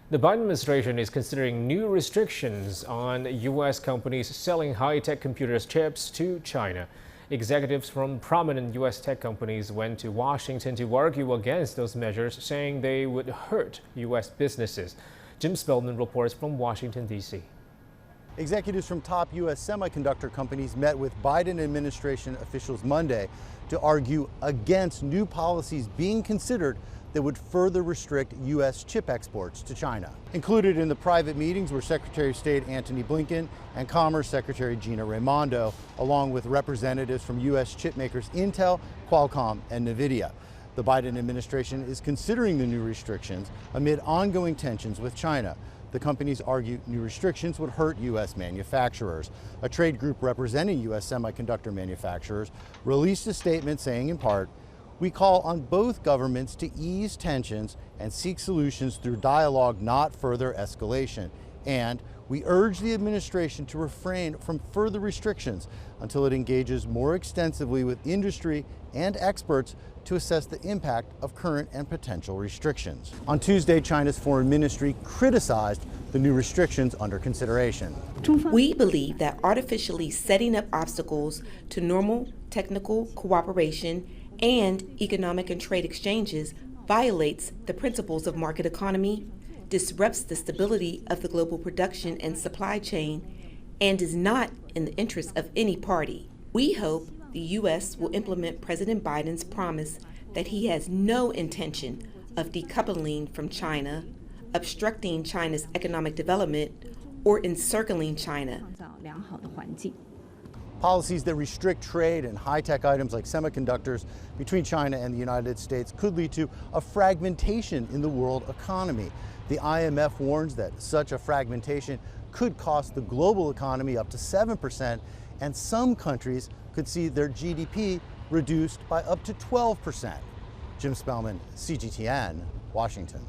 The Biden administration is considering new restrictions on U.S. companies selling high-tech computers chips to China. Executives from prominent U.S. tech companies went to Washington to argue against those measures, saying they would hurt U.S. businesses. Jim Spellman reports from Washington, D.C. Executives from top U.S. semiconductor companies met with Biden administration officials Monday to argue against new policies being considered that would further restrict U.S. chip exports to China. Included in the private meetings were Secretary of State Antony Blinken and Commerce Secretary Gina Raimondo, along with representatives from U.S. chip makers Intel, Qualcomm, and NVIDIA. The Biden administration is considering the new restrictions amid ongoing tensions with China. The companies argue new restrictions would hurt U.S. manufacturers. A trade group representing U.S. semiconductor manufacturers released a statement saying, in part, "We call on both governments to ease tensions and seek solutions through dialogue, not further escalation. And we urge the administration to refrain from further restrictions until it engages more extensively with industry and experts to assess the impact of current and potential restrictions." On Tuesday, China's foreign ministry criticized the new restrictions under consideration. We believe that artificially setting up obstacles to normal technical cooperation and economic and trade exchanges violates the principles of market economy, disrupts the stability of the global production and supply chain, and is not in the interest of any party. We hope the U.S. will implement President Biden's promise that he has no intention of decoupling from China, obstructing China's economic development, or encircling China. Policies that restrict trade in high-tech items like semiconductors between China and the United States could lead to a fragmentation in the world economy. The IMF warns that such a fragmentation could cost the global economy up to 7%, and some countries could see their GDP reduced by up to 12%. Jim Spellman, CGTN, Washington.